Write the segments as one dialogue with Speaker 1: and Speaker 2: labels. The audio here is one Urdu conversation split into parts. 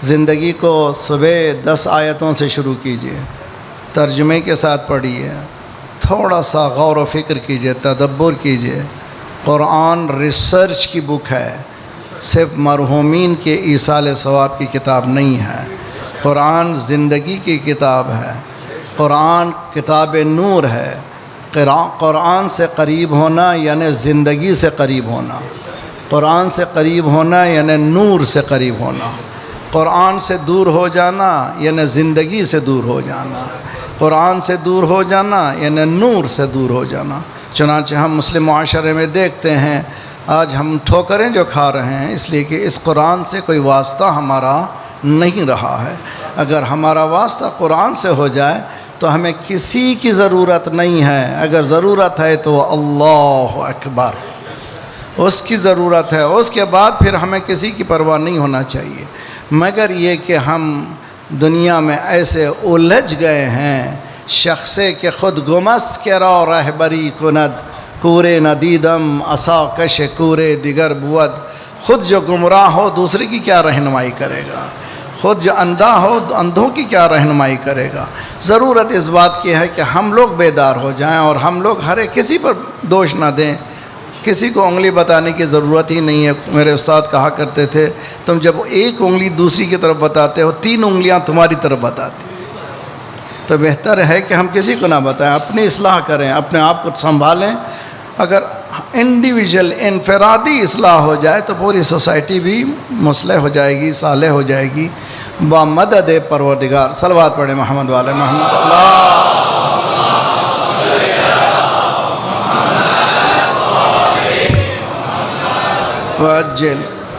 Speaker 1: زندگی کو صبح 10 آیتوں سے شروع کیجیے، ترجمے کے ساتھ پڑھیے، تھوڑا سا غور و فکر کیجیے، تدبر کیجیے۔ قرآن ریسرچ کی بک ہے، صرف مرحومین کے ایصال ثواب کی کتاب نہیں ہے۔ قرآن زندگی کی کتاب ہے، قرآن کتاب نور ہے۔ قرآن سے قریب ہونا یعنی زندگی سے قریب ہونا، قرآن سے قریب ہونا یعنی نور سے قریب ہونا، قرآن سے دور ہو جانا یعنی زندگی سے دور ہو جانا، قرآن سے دور ہو جانا یعنی نور سے دور ہو جانا۔ چنانچہ ہم مسلم معاشرے میں دیکھتے ہیں آج ہم ٹھوکریں جو کھا رہے ہیں اس لیے کہ اس قرآن سے کوئی واسطہ ہمارا نہیں رہا ہے۔ اگر ہمارا واسطہ قرآن سے ہو جائے تو ہمیں کسی کی ضرورت نہیں ہے، اگر ضرورت ہے تو اللہ اکبر، اس کی ضرورت ہے، اس کے بعد پھر ہمیں کسی کی پرواہ نہیں ہونا چاہیے۔ مگر یہ کہ ہم دنیا میں ایسے الجھ گئے ہیں، شخصے کہ خود گمست کے رو رہبری کند، کورے ندیدم عصا کش کورے دیگر بود۔ خود جو گمراہ ہو دوسرے کی کیا رہنمائی کرے گا، خود جو اندھا ہو اندھوں کی کیا رہنمائی کرے گا۔ ضرورت اس بات کی ہے کہ ہم لوگ بیدار ہو جائیں اور ہم لوگ ہر ایک کسی پر دوش نہ دیں، کسی کو انگلی بتانے کی ضرورت ہی نہیں ہے۔ میرے استاد کہا کرتے تھے تم جب ایک انگلی دوسری کی طرف بتاتے ہو 3 انگلیاں تمہاری طرف بتاتی، تو بہتر ہے کہ ہم کسی کو نہ بتائیں، اپنی اصلاح کریں، اپنے آپ کو سنبھالیں۔ اگر انڈیویجول انفرادی اصلاح ہو جائے تو پوری سوسائٹی بھی مصلح ہو جائے گی، صالح ہو جائے گی بمدد پروردگار۔ صلوات پڑھیں محمد والے محمد۔ اللہ وَأَجِّلْ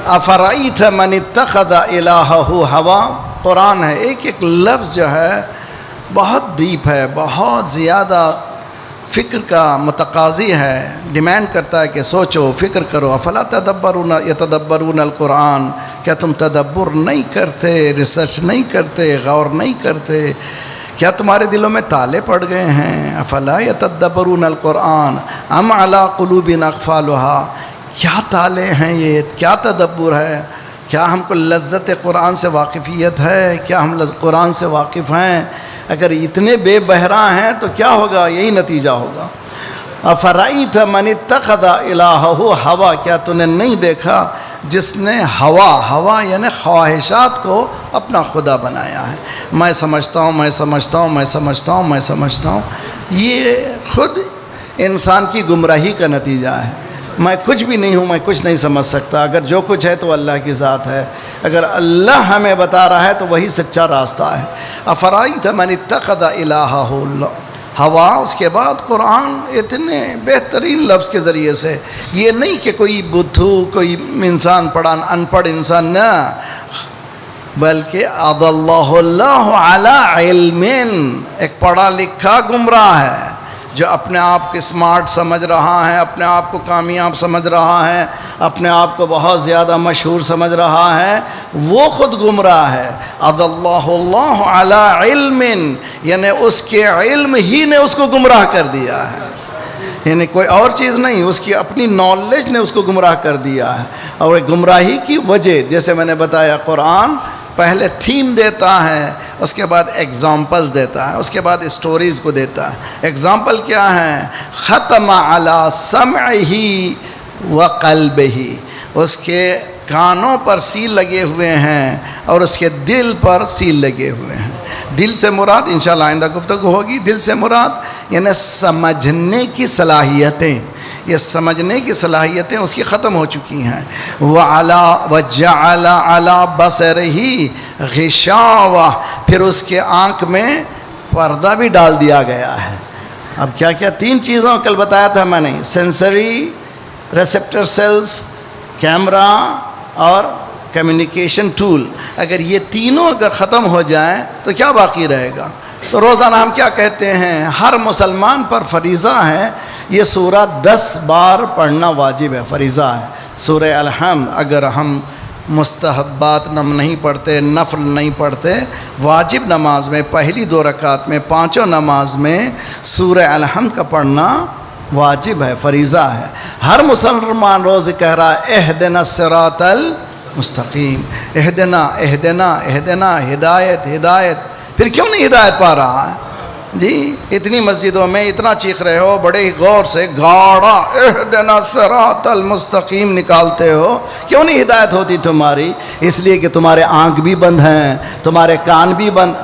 Speaker 1: أَفَرَأَيْتَ مَنِ اتَّخَذَ إِلَٰهَهُ هَوَىٰ۔ قرآن ہے، ایک ایک لفظ جو ہے بہت ڈیپ ہے، بہت زیادہ فکر کا متقاضی ہے، ڈیمانڈ کرتا ہے کہ سوچو، فکر کرو۔ افلا تدبرون یتدبرون القرآن، کیا تم تدبر نہیں کرتے، ریسرچ نہیں کرتے، غور نہیں کرتے؟ کیا تمہارے دلوں میں تالے پڑ گئے ہیں؟ افلا یتدبرون القرآن ام علی قلوب اقفالها۔ کیا تالے ہیں یہ، کیا تدبر ہے؟ کیا ہم کو لذت قرآن سے واقفیت ہے؟ کیا ہم قرآن سے واقف ہیں؟ اگر اتنے بے بہرا ہیں تو کیا ہوگا؟ یہی نتیجہ ہوگا۔ افرأیت من اتخذ الہہ ہوا، کیا تو نے نہیں دیکھا جس نے ہوا یعنی خواہشات کو اپنا خدا بنایا ہے۔ میں سمجھتا ہوں، میں سمجھتا ہوں، میں سمجھتا ہوں، میں سمجھتا ہوں، یہ خود انسان کی گمراہی کا نتیجہ ہے۔ میں کچھ بھی نہیں ہوں، میں کچھ نہیں سمجھ سکتا۔ اگر جو کچھ ہے تو اللہ کی ذات ہے، اگر اللہ ہمیں بتا رہا ہے تو وہی سچا راستہ ہے۔ افرأیت من اتخذ الہہ ہوا، اس کے بعد قرآن اتنے بہترین لفظ کے ذریعے سے، یہ نہیں کہ کوئی بدھو، کوئی انسان پڑھا ان پڑھ انسان، نہ، بلکہ اضلہ اللہ علی علم، ایک پڑھا لکھا گمراہ ہے جو اپنے آپ کو اسمارٹ سمجھ رہا ہے، اپنے آپ کو کامیاب سمجھ رہا ہے، اپنے آپ کو بہت زیادہ مشہور سمجھ رہا ہے، وہ خود گمراہ ہے۔ اضلہ اللہ علی علم، یعنی اس کے علم ہی نے اس کو گمراہ کر دیا ہے، یعنی کوئی اور چیز نہیں، اس کی اپنی نالج نے اس کو گمراہ کر دیا ہے۔ اور گمراہی کی وجہ جیسے میں نے بتایا، قرآن پہلے تھیم دیتا ہے، اس کے بعد ایگزامپلز دیتا ہے، اس کے بعد اسٹوریز کو دیتا ہے۔ ایگزامپل کیا ہے؟ ختم علی سمعہ وقلبہ، اس کے کانوں پر سیل لگے ہوئے ہیں اور اس کے دل پر سیل لگے ہوئے ہیں۔ دل سے مراد انشاءاللہ آئندہ گفتگو ہوگی، دل سے مراد یعنی سمجھنے کی صلاحیتیں، یہ سمجھنے کی صلاحیتیں اس کی ختم ہو چکی ہیں۔ وَجَعَلَ عَلَى بَصَرِهِ غِشَاوَةً، پھر اس کے آنکھ میں پردہ بھی ڈال دیا گیا ہے۔ اب کیا کیا 3 چیزوں کل بتایا تھا میں نے، سینسری، ریسپٹر سیلز، کیمرہ اور کمیونیکیشن ٹول۔ اگر یہ تینوں اگر ختم ہو جائیں تو کیا باقی رہے گا؟ تو روزانہ ہم کیا کہتے ہیں، ہر مسلمان پر فریضہ ہے یہ سورہ 10 بار پڑھنا واجب ہے، فریضہ ہے۔ سورہ الحمد اگر ہم مستحبات نہیں پڑھتے، نفل نہیں پڑھتے، واجب نماز میں پہلی 2 رکعت میں 5 نماز میں سورہ الحمد کا پڑھنا واجب ہے، فریضہ ہے۔ ہر مسلمان روز کہہ رہا ہے اہدنا الصراط مستقیم، اہدنا اہدنا اہدنا، ہدایت ہدایت، پھر کیوں نہیں ہدایت پا رہا ہے؟ جی اتنی مسجدوں میں اتنا چیخ رہے ہو، بڑے ہی غور سے گاڑا اہدنا صراط المستقیم نکالتے ہو، کیوں نہیں ہدایت ہوتی تمہاری؟ اس لیے کہ تمہارے آنکھ بھی بند ہیں، تمہارے کان بھی بند